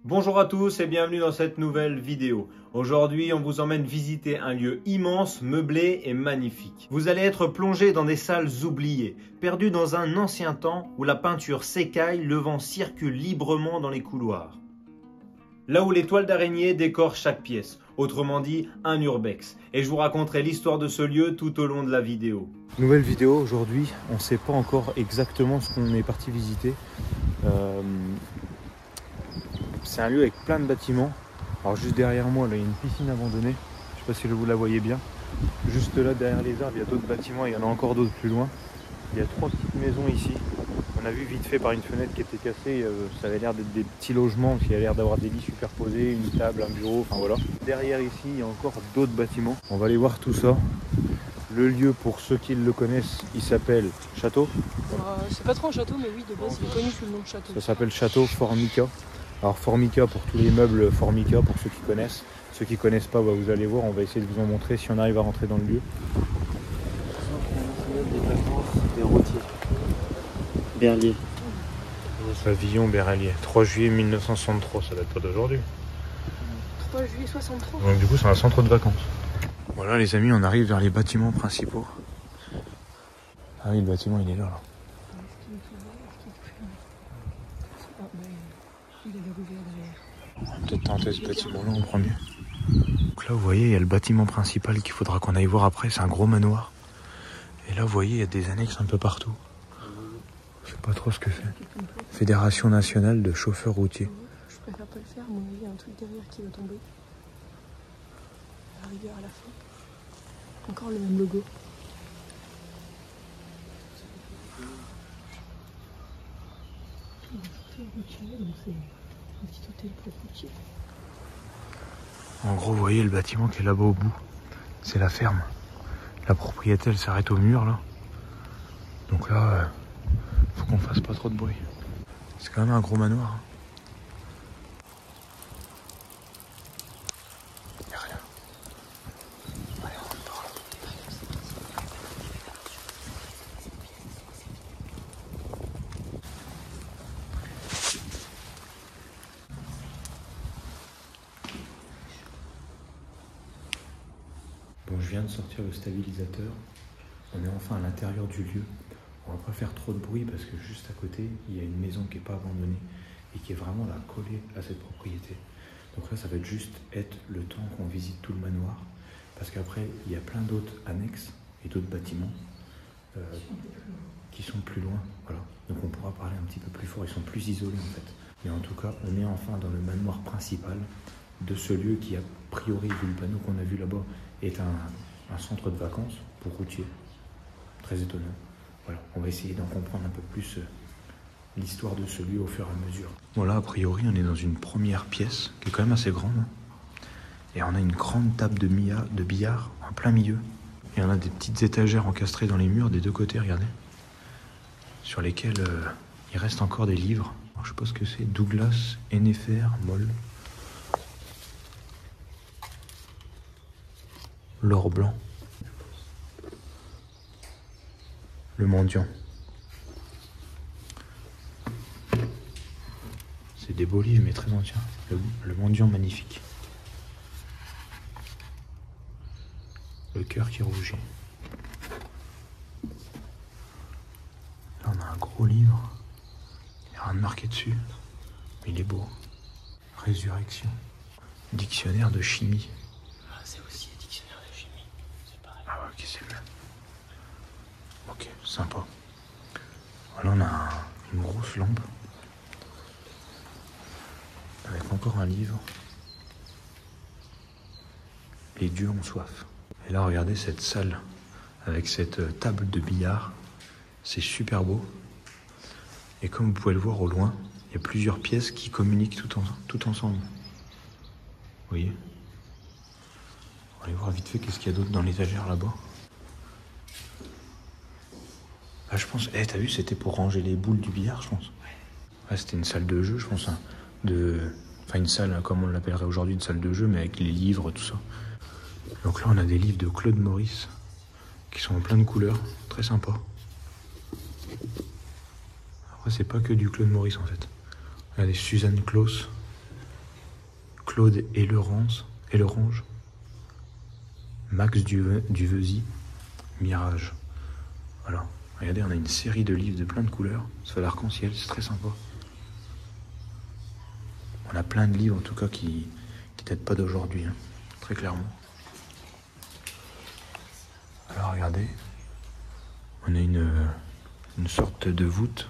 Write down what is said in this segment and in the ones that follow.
Bonjour à tous et bienvenue dans cette nouvelle vidéo. Aujourd'hui, on vous emmène visiter un lieu immense, meublé et magnifique. Vous allez être plongé dans des salles oubliées, perdues dans un ancien temps où la peinture s'écaille, le vent circule librement dans les couloirs. Là où les toiles d'araignée décorent chaque pièce, autrement dit un urbex. Et je vous raconterai l'histoire de ce lieu tout au long de la vidéo. Nouvelle vidéo aujourd'hui, on ne sait pas encore exactement ce qu'on est parti visiter. C'est un lieu avec plein de bâtiments. Alors juste derrière moi, là, il y a une piscine abandonnée. Je ne sais pas si vous la voyez bien. Juste là, derrière les arbres, il y a d'autres bâtiments. Il y en a encore d'autres plus loin. Il y a 3 petites maisons ici. On a vu vite fait par une fenêtre qui était cassée. Ça avait l'air d'être des petits logements. Il y a l'air d'avoir des lits superposés, une table, un bureau. Enfin voilà. Derrière ici, il y a encore d'autres bâtiments. On va aller voir tout ça. Le lieu, pour ceux qui le connaissent, il s'appelle Château. C'est pas trop un château, mais oui, de base, il est connu sous le nom de château. Ça s'appelle Château Formica. Alors Formica pour tous les meubles Formica, pour ceux qui connaissent. Ceux qui connaissent pas, bah, vous allez voir, on va essayer de vous en montrer si on arrive à rentrer dans le lieu. Des vacances des routiers. Berlier. Pavillon Berlier, 3 juillet 1963, ça date pas d'aujourd'hui. 3 juillet 63. Donc du coup c'est un centre de vacances. Voilà les amis, on arrive vers les bâtiments principaux. Ah oui, le bâtiment il est là. On va peut-être tenter ce bâtiment là en premier. Donc là vous voyez, il y a le bâtiment principal qu'il faudra qu'on aille voir après, c'est un gros manoir. Et là vous voyez, il y a des annexes un peu partout. Je sais pas trop ce que c'est. Fédération nationale de chauffeurs routiers. Je préfère pas le faire, mais il y a un truc derrière qui va tomber. La rigueur à la fin. Encore le même logo. En gros, vous voyez le bâtiment qui est là-bas au bout. C'est la ferme. La propriété, elle s'arrête au mur, là. Donc là, faut qu'on fasse pas trop de bruit. C'est quand même un gros manoir. Y a rien. Allez, on rentre par là. Bon, je viens de sortir le stabilisateur. On est enfin à l'intérieur du lieu. On va pas faire trop de bruit parce que juste à côté, il y a une maison qui n'est pas abandonnée et qui est vraiment là, collée à cette propriété. Donc là, ça va juste être le temps qu'on visite tout le manoir. Parce qu'après, il y a plein d'autres annexes et d'autres bâtiments qui sont plus loin. Voilà. Donc on pourra parler un petit peu plus fort. Ils sont plus isolés en fait. Mais en tout cas, on est enfin dans le manoir principal de ce lieu qui, a priori, vu le panneau qu'on a vu là-bas, est un centre de vacances pour routiers. Très étonnant. Voilà, on va essayer d'en comprendre un peu plus l'histoire de ce lieu au fur et à mesure. Voilà, a priori, on est dans une première pièce qui est quand même assez grande. Hein. Et on a une grande table de billard en plein milieu. Et on a des petites étagères encastrées dans les murs des deux côtés, regardez. Sur lesquelles il reste encore des livres. Alors, je sais pas ce que c'est. Douglas, Hennefer, Moll. L'or blanc. Le mendiant. C'est des beaux livres mais très anciens. Le mendiant magnifique. Le cœur qui rougit. Là on a un gros livre. Il n'y a rien de marqué dessus. Mais il est beau. Résurrection. Dictionnaire de chimie. Ah, c'est aussi un dictionnaire de chimie. C'est pareil. Ah ouais, ok, c'est bien. Ok, sympa. Là on a une grosse lampe. Avec encore un livre. Les dieux ont soif. Et là regardez cette salle. Avec cette table de billard. C'est super beau. Et comme vous pouvez le voir au loin, il y a plusieurs pièces qui communiquent tout ensemble. Vous voyez? On va aller voir vite fait qu'est-ce qu'il y a d'autre dans l'étagère là-bas. Ah, je pense, t'as vu, c'était pour ranger les boules du billard, je pense. Ouais, c'était une salle de jeu, je pense. Hein, enfin, une salle, comme on l'appellerait aujourd'hui, une salle de jeu, mais avec les livres, tout ça. Donc là, on a des livres de Claude Maurice, qui sont en plein de couleurs, très sympa. Après, c'est pas que du Claude Maurice, en fait. Il y a des Suzanne Claus, Claude Elerange, Max Duveuzy, Mirage. Voilà. Regardez, on a une série de livres de plein de couleurs. Ça fait l'arc-en-ciel, c'est très sympa. On a plein de livres en tout cas qui datent pas d'aujourd'hui, hein, très clairement. Alors regardez, on a une sorte de voûte.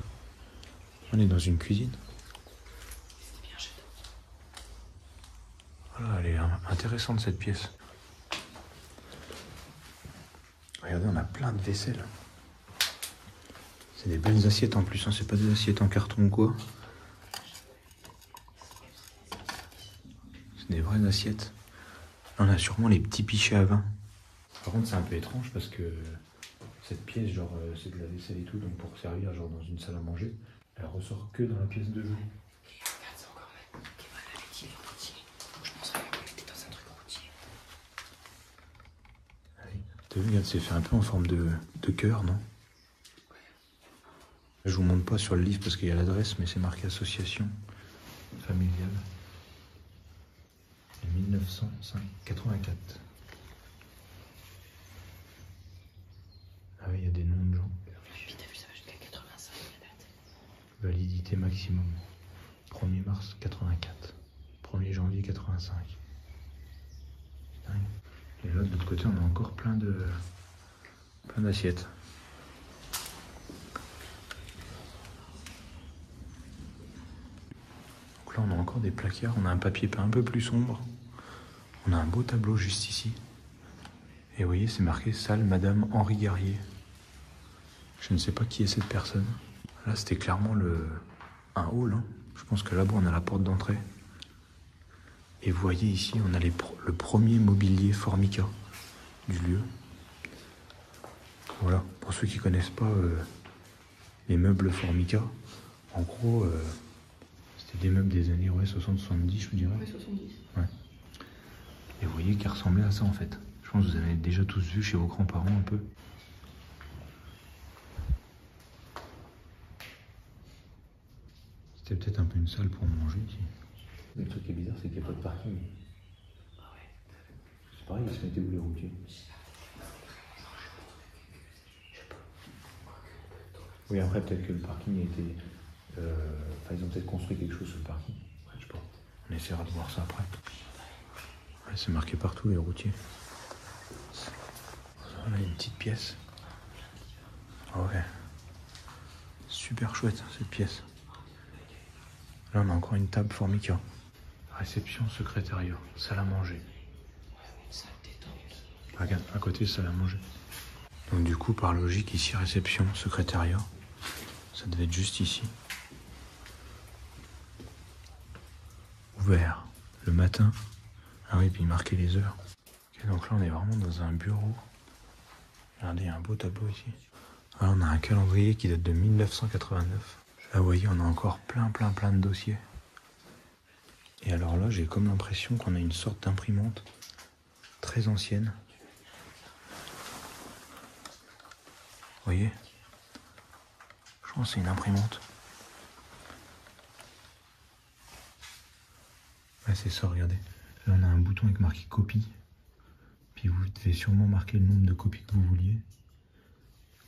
On est dans une cuisine. Voilà, elle est intéressante cette pièce. Regardez, on a plein de vaisselle. C'est des belles assiettes en plus, hein. C'est pas des assiettes en carton ou quoi. C'est des vraies assiettes. Là, on a sûrement les petits pichets à vin. Par contre, c'est un peu étrange parce que cette pièce, genre, c'est de la vaisselle et tout, donc pour servir genre dans une salle à manger, elle ressort que dans la pièce de jeu. Regarde ça encore, mec. Kevin avait dit routier. Je pense qu'elle était dans un truc routier. T'as vu, regarde, c'est fait un peu en forme de cœur, non? Je vous montre pas sur le livre parce qu'il y a l'adresse, mais c'est marqué association familiale. 1984. Ah oui, il y a des noms de gens. Puis t'as vu, ça va jusqu'à 85 la date. Validité maximum. 1er mars 84. 1er janvier 85. Dingue. Et là, de l'autre côté, on a encore plein d'assiettes. Donc là, on a encore des placards. On a un papier peint un peu plus sombre. On a un beau tableau juste ici. Et vous voyez, c'est marqué salle Madame Henri Garrier. Je ne sais pas qui est cette personne. Là, c'était clairement un hall, hein. Je pense que là-bas, on a la porte d'entrée. Et vous voyez ici, on a le premier mobilier Formica du lieu. Voilà, pour ceux qui ne connaissent pas les meubles Formica, en gros, c'était des meubles des années 60-70, je vous dirais. Ouais, 70. Ouais. Et vous voyez qu'ils ressemblaient à ça en fait. Je pense que vous avez déjà tous vu chez vos grands-parents un peu. C'était peut-être un peu une salle pour manger ici. Le truc qui est bizarre, c'est qu'il n'y a pas de parking. Ah ouais. C'est pareil, ils se mettaient où les routiers? Oui, après, peut-être que le parking a été. Enfin, ils ont peut-être construit quelque chose sur le parking. Ouais, je sais pas. On essaiera de voir ça après. Ouais, c'est marqué partout, les routiers. Voilà une petite pièce. Ah ouais. Super chouette, cette pièce. Là, on a encore une table Formica. Réception, secrétariat, salle à manger. Une salle détente. Regarde, à côté, salle à manger. Donc du coup, par logique, ici, réception, secrétariat. Ça devait être juste ici. Ouvert le matin. Ah oui, puis marquer les heures. Ok, donc là, on est vraiment dans un bureau. Regardez, il y a un beau tableau ici. Là, on a un calendrier qui date de 1989. Là, vous voyez, on a encore plein de dossiers. Et alors là, j'ai comme l'impression qu'on a une sorte d'imprimante très ancienne. Vous voyez? Je pense que c'est une imprimante. Ouais, c'est ça, regardez. Là, on a un bouton avec marqué copie. Puis vous devez sûrement marquer le nombre de copies que vous vouliez.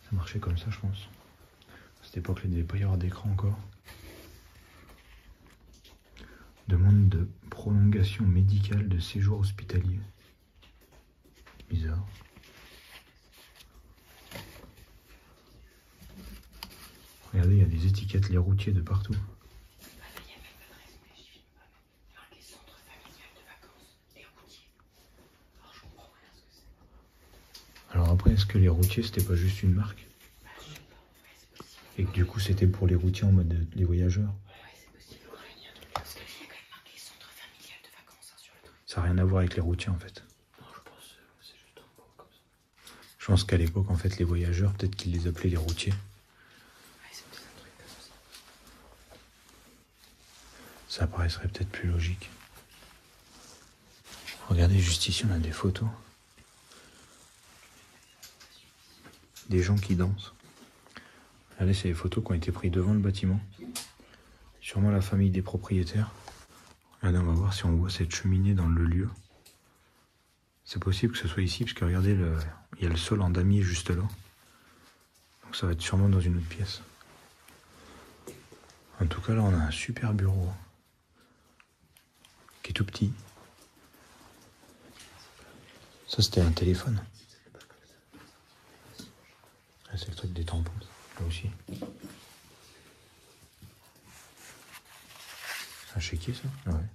Ça marchait comme ça, je pense. À cette époque, il ne devait pas y avoir d'écran encore. Demande de prolongation médicale de séjour hospitalier. Bizarre. Regardez, il y a des étiquettes, les routiers de partout. Là, il y a même l'adresse, mais je filme pas. Marqué centre familial de vacances et routier. Alors, je comprends rien ce que c'est. Alors après, est-ce que les routiers, c'était pas juste une marque? Bah, je sais pas. Ouais, c'est possible. Et que du coup, c'était pour les routiers en mode les voyageurs? Ouais, c'est possible. Parce que il y a quand même marqué centre familial de vacances hein, sur le truc. Ça n'a rien à voir avec les routiers, en fait. Non, je pense que c'est juste un mot comme ça. Je pense qu'à l'époque, en fait, les voyageurs, peut-être qu'ils les appelaient les routiers. Ouais, c'est peut-être un truc comme ça. Ça paraîtrait peut-être plus logique. Regardez, juste ici, on a des photos. Des gens qui dansent. Regardez, c'est des photos qui ont été prises devant le bâtiment. Sûrement la famille des propriétaires. Allez, on va voir si on voit cette cheminée dans le lieu. C'est possible que ce soit ici, parce que regardez, il y a le sol en damier juste là. Donc ça va être sûrement dans une autre pièce. En tout cas, là, on a un super bureau. Qui est tout petit. Ça, c'était un téléphone. Ah, c'est le truc des tampons, là aussi. Un chéquier, ça? Ah ouais.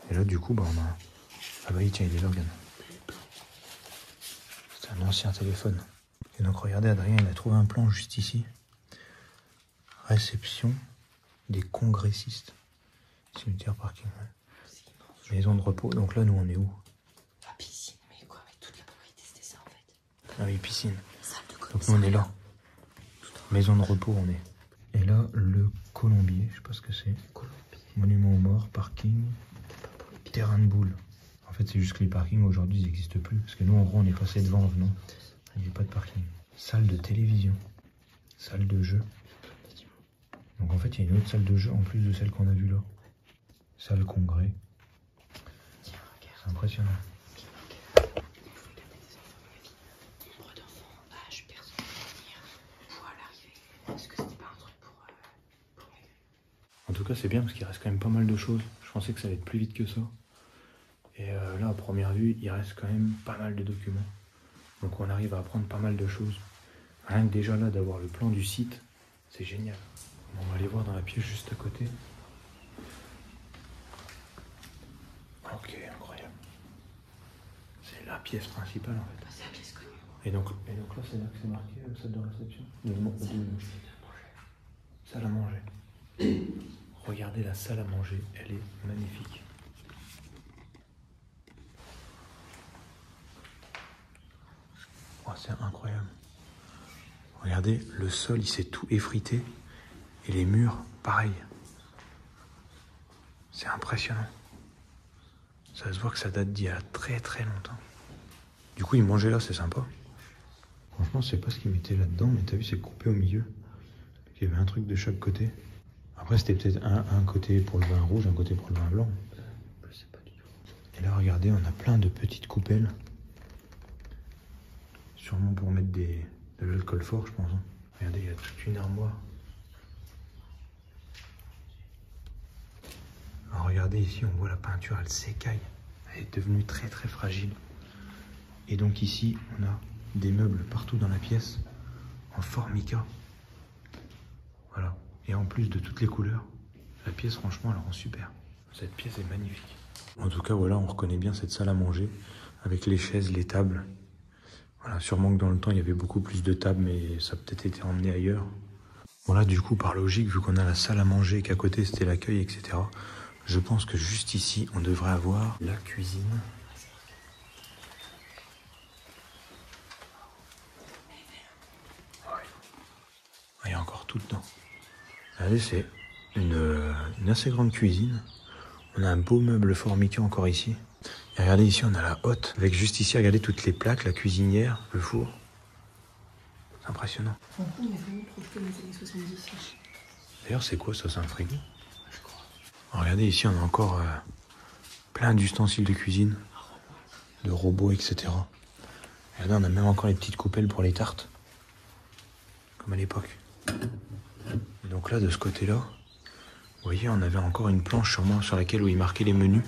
Et là, du coup, bah, on a... Ah bah, tiens, il est là, regarde. C'est un ancien téléphone. Et donc, regardez, Adrien, il a trouvé un plan juste ici. Réception des congressistes. Cimetière, parking, ouais. Maison de repos. Donc là, nous, on est où? La piscine, mais quoi, mais toute la propriété, c'était ça, en fait. Ah oui, piscine. Salle de Donc nous, on est là. Maison de repos, on est. Et là, le Colombier, je sais pas ce que c'est. Monument aux morts, parking, terrain de boule. En fait, c'est juste que les parkings aujourd'hui, ils n'existent plus. Parce que nous, en gros, on est passé devant en venant. Il n'y avait pas de parking. Salle de télévision. Salle de jeu. Donc en fait, il y a une autre salle de jeu en plus de celle qu'on a vue là. Salle congrès. C'est impressionnant. Nombre d'enfants, âge, personne à venir, poids à l'arrivée. Est-ce que c'était pas un truc pour m'aider? En tout cas, c'est bien parce qu'il reste quand même pas mal de choses. Je pensais que ça allait être plus vite que ça. Et là, à première vue, il reste quand même pas mal de documents. Donc on arrive à apprendre pas mal de choses. Rien que déjà là, d'avoir le plan du site, c'est génial. On va aller voir dans la pièce juste à côté. Ok, incroyable. C'est la pièce principale en fait. C'est la pièce connue. Et donc là, c'est là que c'est marqué, salle de réception. Salle à manger. Regardez la salle à manger, elle est magnifique. Oh, c'est incroyable. Regardez, le sol, il s'est tout effrité. Et les murs, pareil. C'est impressionnant. Ça se voit que ça date d'il y a très très longtemps. Du coup, ils mangeaient là, c'est sympa. Franchement, je sais pas ce qu'ils mettaient là-dedans, mais t'as vu, c'est coupé au milieu. Il y avait un truc de chaque côté. Après, c'était peut-être un côté pour le vin rouge, un côté pour le vin blanc. Je sais pas du tout. Et là, regardez, on a plein de petites coupelles. Sûrement pour mettre de l'alcool fort, je pense. Regardez, il y a toute une armoire. Alors, regardez ici, on voit la peinture, elle s'écaille. Elle est devenue très très fragile. Et donc ici, on a des meubles partout dans la pièce, en formica. Voilà. Et en plus de toutes les couleurs, la pièce, franchement, elle rend super. Cette pièce est magnifique. En tout cas, voilà, on reconnaît bien cette salle à manger, avec les chaises, les tables. Voilà, sûrement que dans le temps, il y avait beaucoup plus de tables, mais ça a peut-être été emmené ailleurs. Voilà, du coup, par logique, vu qu'on a la salle à manger, qu'à côté, c'était l'accueil, etc., je pense que juste ici, on devrait avoir la cuisine. Il y a encore tout dedans. Regardez, c'est une assez grande cuisine. On a un beau meuble formica encore ici. Et regardez, ici, on a la hotte. Avec juste ici, regardez toutes les plaques, la cuisinière, le four. C'est impressionnant. En gros, on est vraiment projeté dans les années 70. D'ailleurs, c'est quoi ça? C'est un frigo? Regardez, ici, on a encore plein d'ustensiles de cuisine, de robots, etc. Regardez, on a même encore les petites coupelles pour les tartes, comme à l'époque. Et donc là, de ce côté-là, vous voyez, on avait encore une planche sûrement sur laquelle il marquait les menus.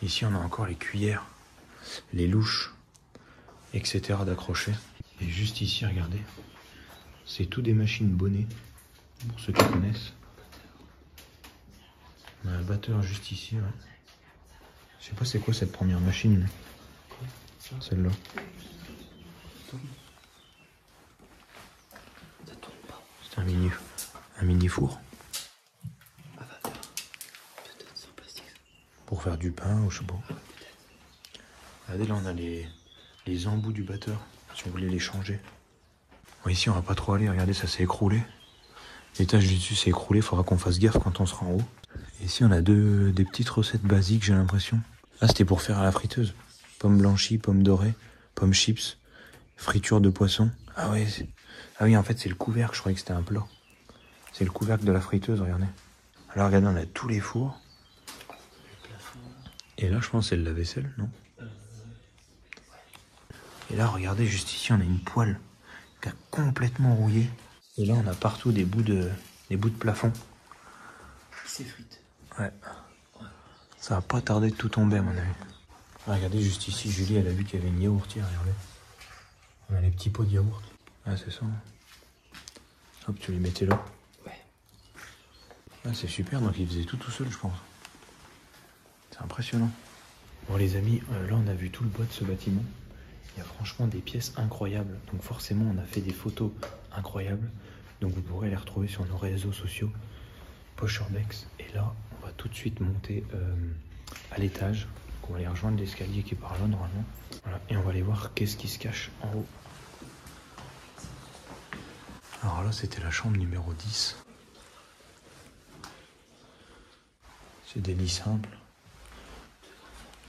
Ici, on a encore les cuillères, les louches, etc. d'accrocher. Et juste ici, regardez, c'est tout des machines bonnet, pour ceux qui connaissent. On a un batteur juste ici, ouais. Je sais pas c'est quoi cette première machine. Celle-là. C'est un mini four. Pour faire du pain ou je sais pas. Regardez là on a les embouts du batteur. Si on voulait les changer. Bon, ici on va pas trop aller, regardez ça s'est écroulé. L'étage du dessus s'est écroulé, il faudra qu'on fasse gaffe quand on sera en haut. Ici, on a des petites recettes basiques, j'ai l'impression. Là, c'était pour faire à la friteuse. Pommes blanchies, pommes dorées, pommes chips, friture de poisson. Ah ouais, ah oui, en fait, c'est le couvercle, je croyais que c'était un plat. C'est le couvercle de la friteuse, regardez. Alors, regardez, on a tous les fours. Et là, je pense c'est le lave-vaisselle, non? Et là, regardez, juste ici, on a une poêle qui a complètement rouillé. Et là, on a partout des bouts de plafond. Qui s'effrite. Ouais. Ça va pas tarder de tout tomber, à mon avis. Ah, regardez, juste ici, Julie, elle a vu qu'il y avait une yaourtière, regardez. On a les petits pots de yaourt. Ah, c'est ça. Hop, tu les mettais là. Ouais. Ah, c'est super, donc il faisait tout seul, je pense. C'est impressionnant. Bon, les amis, là, on a vu tout le bois de ce bâtiment. Il y a franchement des pièces incroyables. Donc forcément, on a fait des photos incroyables. Donc vous pourrez les retrouver sur nos réseaux sociaux. Poche Urbex. Et là, on va tout de suite monter à l'étage. On va aller rejoindre l'escalier qui est par là, normalement. Voilà. Et on va aller voir qu'est-ce qui se cache en haut. Alors là, c'était la chambre numéro 10. C'est des lits simples.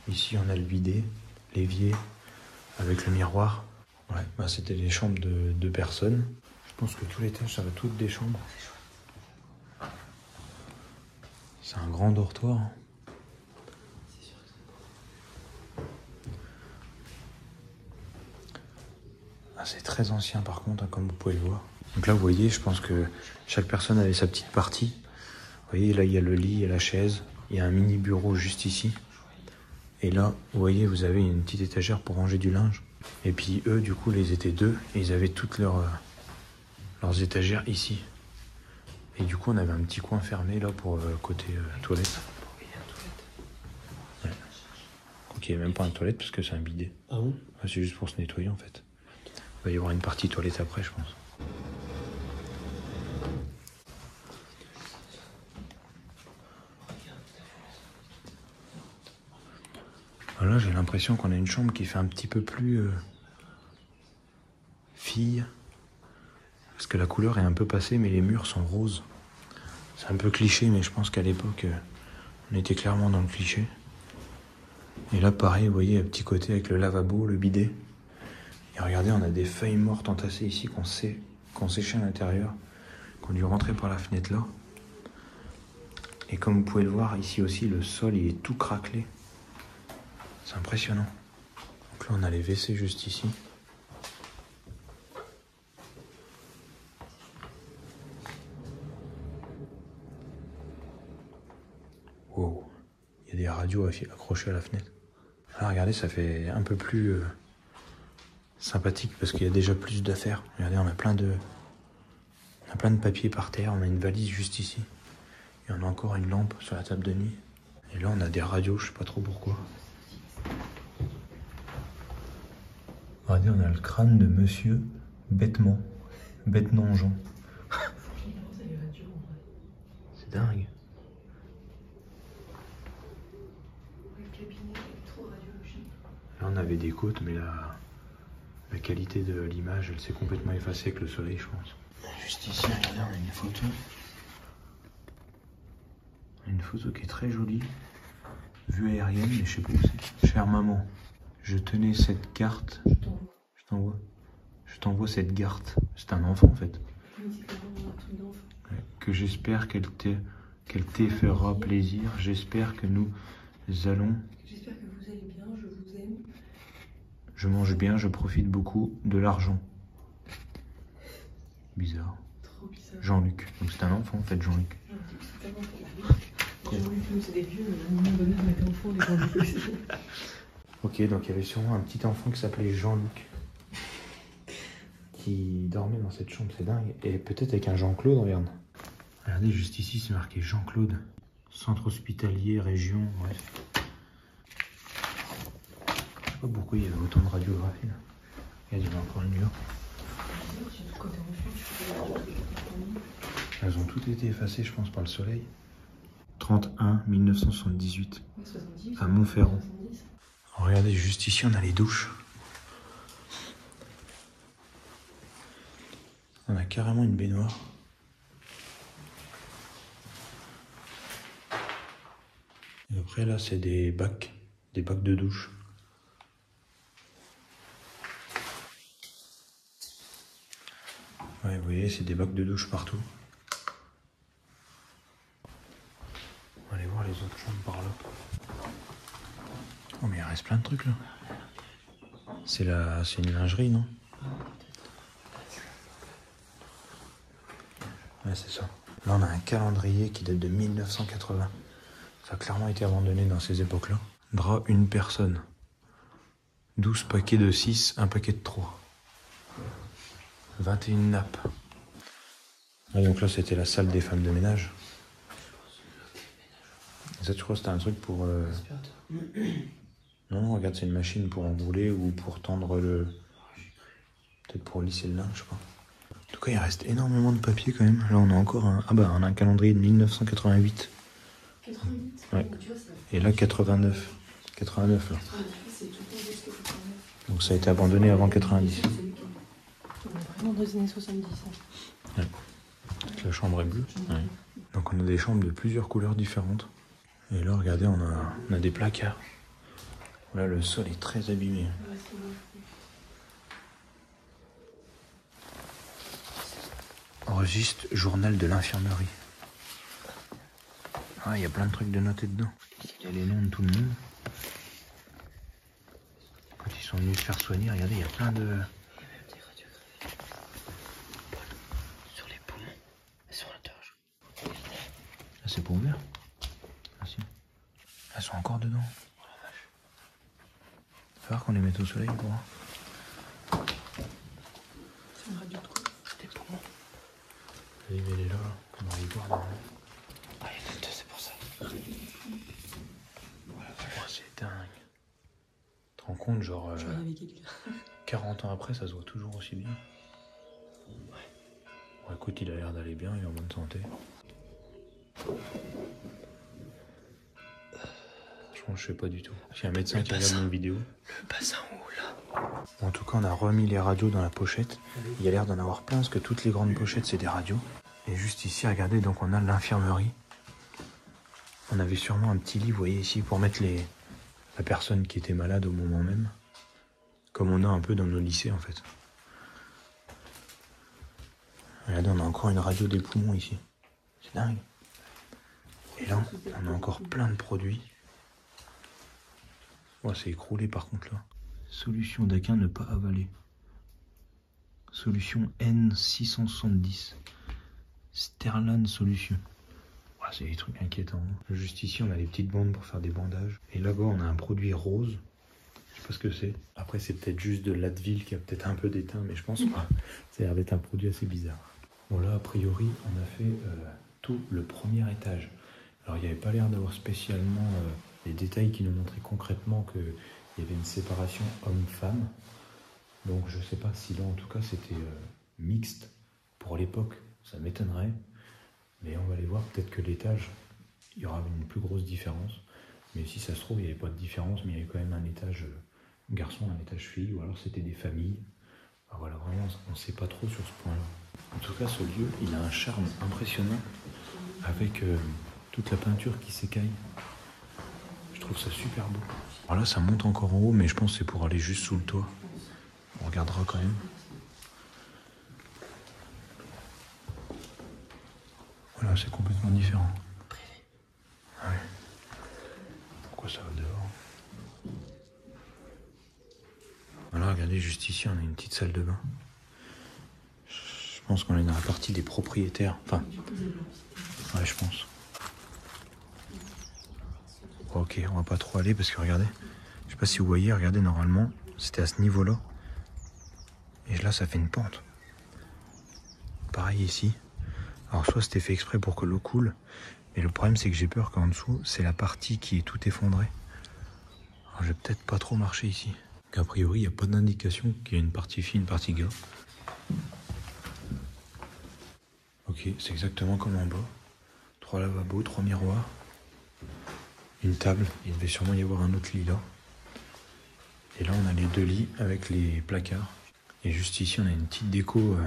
Ici, on a le bidet, l'évier, avec le miroir. Ouais, bah c'était les chambres de 2 personnes. Je pense que tout l'étage, ça va toutes des chambres. C'est un grand dortoir. Ah, c'est très ancien par contre, hein, comme vous pouvez le voir. Donc là, vous voyez, je pense que chaque personne avait sa petite partie. Vous voyez, là, il y a le lit, il y a la chaise. Il y a un mini bureau juste ici. Et là, vous voyez, vous avez une petite étagère pour ranger du linge. Et puis eux, du coup, ils étaient 2 et ils avaient toutes leurs étagères ici. Et du coup, on avait un petit coin fermé là pour côté toilette. Ouais. Donc il n'y a même pas une toilette parce que c'est un bidet. Ah bon? Ouais, c'est juste pour se nettoyer en fait. Il va y avoir une partie toilette après, je pense. Là, j'ai l'impression qu'on a une chambre qui fait un petit peu plus fille. Parce que la couleur est un peu passée, mais les murs sont roses. C'est un peu cliché, mais je pense qu'à l'époque, on était clairement dans le cliché. Et là, pareil, vous voyez, un petit côté avec le lavabo, le bidet. Et regardez, on a des feuilles mortes entassées ici qu'on séchait à l'intérieur, qu'on dû rentrer par la fenêtre là. Et comme vous pouvez le voir, ici aussi, le sol, il est tout craquelé. C'est impressionnant. Donc là, on a les WC juste ici. Wow. Il y a des radios accrochées à la fenêtre. Là, regardez, ça fait un peu plus sympathique parce qu'il y a déjà plus d'affaires. Regardez, on a plein de papiers par terre. On a une valise juste ici. Et on a encore une lampe sur la table de nuit. Et là, on a des radios, je sais pas trop pourquoi. Regardez, on a le crâne de monsieur Bêtement Jean. C'est dingue. Là, on avait des côtes, mais la qualité de l'image, elle s'est complètement effacée avec le soleil, je pense. Juste ici, regardez, on a une photo. Une photo qui est très jolie. Vue aérienne, mais je sais pas où c'est. Chère maman, je tenais cette carte. Je t'envoie cette carte. C'est un enfant en fait. Ouais, que j'espère qu'elle t'ait fera plaisir. J'espère que nous allons. J'espère que vous allez bien, je vous aime. Je mange bien, je profite beaucoup de l'argent. Bizarre. Trop bizarre. Jean-Luc. Donc c'est un enfant en fait, Jean-Luc. C'est tellement pour Jean-Luc, nous c'est des vieux, mais à un moment donné, on était enfants, les Jean-Luc aussi. Ok, donc il y avait sûrement un petit enfant qui s'appelait Jean-Luc qui dormait dans cette chambre, c'est dingue. Et peut-être avec un Jean-Claude, regarde. Regardez, juste ici, c'est marqué Jean-Claude. Centre hospitalier, région, bref. Je sais pas pourquoi il y avait autant de radiographie là. Regarde, il y en a encore une mur. Elles ont toutes été effacées, je pense, par le soleil. 31 1978 à Montferrand. Regardez, juste ici, on a les douches. On a carrément une baignoire. Et après, là, c'est des bacs de douche. Ouais, vous voyez, c'est des bacs de douche partout. On va aller voir les autres chambres par là. Oh mais il reste plein de trucs là. C'est une lingerie, non? Ouais, c'est ça. Là, on a un calendrier qui date de 1980. Ça a clairement été abandonné dans ces époques-là. Drap, une personne. 12 paquets de 6, un paquet de 3. 21 nappes. Ah, donc là, c'était la salle des femmes de ménage. Et ça, tu crois que c'était un truc pour... Non, regarde, c'est une machine pour enrouler ou pour tendre le... Peut-être pour lisser le linge, je sais pas. En tout cas, il reste énormément de papier quand même. Là, on a encore un... Ah bah, on a un calendrier de 1988. 88 Ouais. Tu vois, ça... Et là, 89. 89, là. 90, c'est tout le temps jusqu'à 89. Donc ça a été abandonné avant 90. On est vraiment dans les années 70. Hein. La chambre est bleue. Ouais. Donc on a des chambres de plusieurs couleurs différentes. Et là, regardez, on a des placards. Là, le sol est très abîmé. Registre journal de l'infirmerie. Ah, il y a plein de trucs de noter dedans. Il y a les noms de tout le monde. Quand ils sont venus se faire soigner, regardez, il y a plein de... Sur les poumons et sur la gorge. Ah, c'est pas ouvert. Ah si. Elles sont encore dedans. Oh la vache. Il va falloir qu'on les mette au soleil pour voir. C'est une radio de quoi? Des poumons. Elle est là, on va y voir normalement. Ah, il y en a deux, c'est pour ça. Oh, c'est dingue. Tu te rends compte, genre, Je reviens avec quelqu'un. 40 ans après, ça se voit toujours aussi bien. Bon, écoute, il a l'air d'aller bien, il est en bonne santé. Franchement, je sais pas du tout. J'ai un médecin qui regarde mon vidéo. Le bassin haut, là. En tout cas, on a remis les radios dans la pochette. Il y a l'air d'en avoir plein, parce que toutes les grandes pochettes, c'est des radios. Et juste ici, regardez, donc on a l'infirmerie. On avait sûrement un petit lit, vous voyez ici, pour mettre la personne qui était malade au moment même. Comme on a un peu dans nos lycées, en fait. Regardez, on a encore une radio des poumons ici. C'est dingue. Et là, on a encore plein de produits. Oh, c'est écroulé par contre là. Solution d'aquin ne pas avaler. Solution N670. Sterlan Solution. Oh, c'est des trucs inquiétants. Juste ici, on a des petites bandes pour faire des bandages. Et là-bas, on a un produit rose. Je sais pas ce que c'est. Après, c'est peut-être juste de l'Advil qui a peut-être un peu d'éteint, mais je pense pas. Ça a l'air d'être un produit assez bizarre. Bon, là, a priori, on a fait tout le premier étage. Alors, il n'y avait pas l'air d'avoir spécialement les détails qui nous montraient concrètement qu'il y avait une séparation homme-femme. Donc, je sais pas si là, en tout cas, c'était mixte pour l'époque. Ça m'étonnerait. Mais on va aller voir. Peut-être que l'étage, il y aura une plus grosse différence. Mais si ça se trouve, il n'y avait pas de différence, mais il y avait quand même un étage garçon, un étage fille, ou alors c'était des familles. Alors voilà, vraiment, on ne sait pas trop sur ce point-là. En tout cas, ce lieu, il a un charme impressionnant avec toute la peinture qui s'écaille. Je trouve ça super beau. Alors là, ça monte encore en haut, mais je pense que c'est pour aller juste sous le toit. On regardera quand même. Voilà, c'est complètement différent. Ah ouais. Pourquoi ça va dehors? Voilà, regardez, juste ici, on a une petite salle de bain. Je pense qu'on est dans la partie des propriétaires. Enfin, ouais, je pense. Ok, on va pas trop aller parce que regardez, je sais pas si vous voyez, regardez, normalement, c'était à ce niveau-là. Et là, ça fait une pente. Pareil ici. Alors, soit c'était fait exprès pour que l'eau coule, mais le problème, c'est que j'ai peur qu'en dessous, c'est la partie qui est tout effondrée. Alors, je vais peut-être pas trop marcher ici. A priori, il n'y a pas d'indication qu'il y a une partie fille, une partie gars. Ok, c'est exactement comme en bas. 3 lavabos, 3 miroirs. Une table, il devait sûrement y avoir un autre lit là. Et là, on a les 2 lits avec les placards. Et juste ici, on a une petite déco.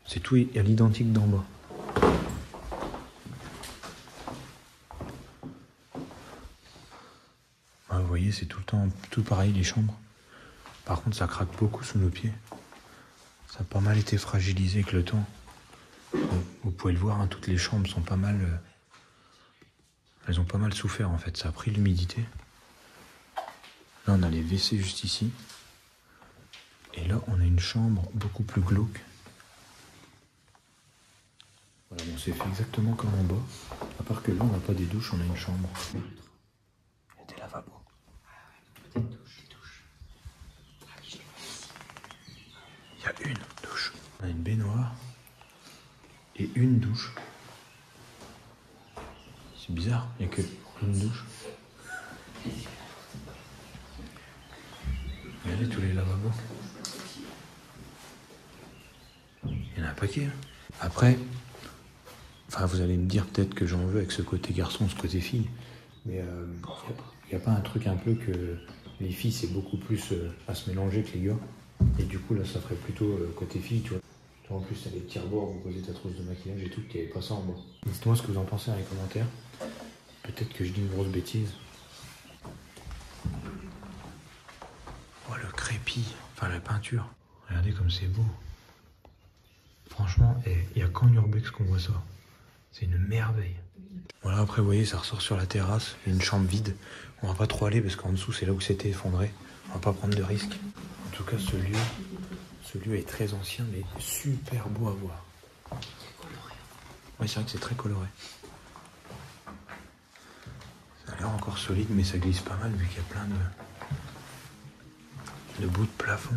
C'est tout à l'identique d'en bas. Ah, vous voyez, c'est tout le temps tout pareil, les chambres. Par contre, ça craque beaucoup sous nos pieds. Ça a pas mal été fragilisé avec le temps. Vous pouvez le voir, hein, toutes les chambres sont pas mal... elles ont pas mal souffert en fait. Ça a pris l'humidité. Là, on a les WC juste ici. Et là, on a une chambre beaucoup plus glauque. Voilà, bon, c'est fait exactement comme en bas. À part que là, on n'a pas des douches, on a une chambre. Il y a des lavabos. Des douches. Il y a une douche. On a une baignoire. Et une douche. C'est bizarre, il n'y a que une douche. Regardez tous les lavabos. Il y en a un paquet. Hein. Après, enfin, vous allez me dire peut-être que j'en veux avec ce côté garçon, ce côté fille. Mais il n'y a pas un truc un peu que les filles, c'est beaucoup plus à se mélanger que les gars. Et du coup, là, ça ferait plutôt côté fille, tu vois. En plus, t'as les petits rebords, vous posez ta trousse de maquillage et tout, qu'il n'y avait pas ça en bas. Dites-moi ce que vous en pensez dans les commentaires. Peut-être que je dis une grosse bêtise. Oh, le crépi, enfin la peinture. Regardez comme c'est beau. Franchement, il n'y a qu'en urbex qu'on voit ça. C'est une merveille. Voilà, après, vous voyez, ça ressort sur la terrasse. Il y a une chambre vide. On va pas trop aller parce qu'en dessous, c'est là où c'était effondré. On va pas prendre de risques. En tout cas, ce lieu est très ancien, mais super beau à voir. Oui, c'est vrai que c'est très coloré. Ça a l'air encore solide, mais ça glisse pas mal vu qu'il y a plein de bouts de plafond.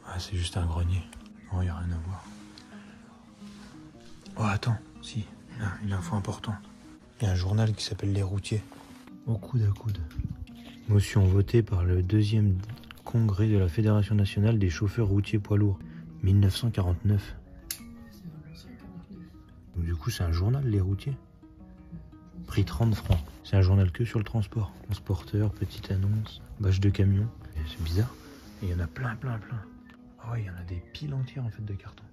Ah, c'est juste un grenier. Non, il n'y a rien à voir. Oh, attends, si, une info importante. Il y a un journal qui s'appelle Les Routiers. Au coude à coude. Motion votée par le 2e congrès de la Fédération nationale des chauffeurs routiers poids lourds, 1949. Donc du coup, c'est un journal, Les Routiers. Prix 30 francs. C'est un journal que sur le transport. Transporteur, petite annonce, bâche de camion. C'est bizarre. Et il y en a plein. Ah ouais, il y en a des piles entières en fait de cartons.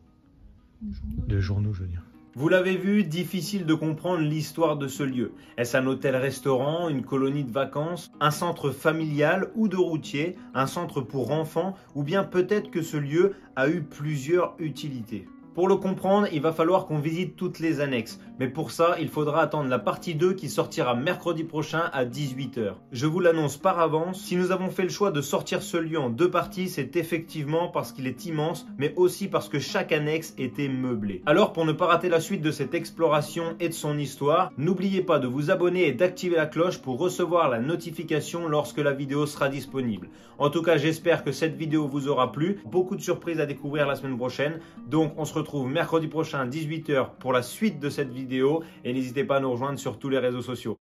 De journaux, je veux dire. Vous l'avez vu, difficile de comprendre l'histoire de ce lieu. Est-ce un hôtel-restaurant, une colonie de vacances, un centre familial ou de routier, un centre pour enfants, ou bien peut-être que ce lieu a eu plusieurs utilités. Pour le comprendre, il va falloir qu'on visite toutes les annexes. Mais pour ça, il faudra attendre la partie 2 qui sortira mercredi prochain à 18 h. Je vous l'annonce par avance, si nous avons fait le choix de sortir ce lieu en 2 parties, c'est effectivement parce qu'il est immense, mais aussi parce que chaque annexe était meublée. Alors pour ne pas rater la suite de cette exploration et de son histoire, n'oubliez pas de vous abonner et d'activer la cloche pour recevoir la notification lorsque la vidéo sera disponible. En tout cas, j'espère que cette vidéo vous aura plu. Beaucoup de surprises à découvrir la semaine prochaine. Donc on se retrouve mercredi prochain à 18 h pour la suite de cette vidéo et n'hésitez pas à nous rejoindre sur tous les réseaux sociaux.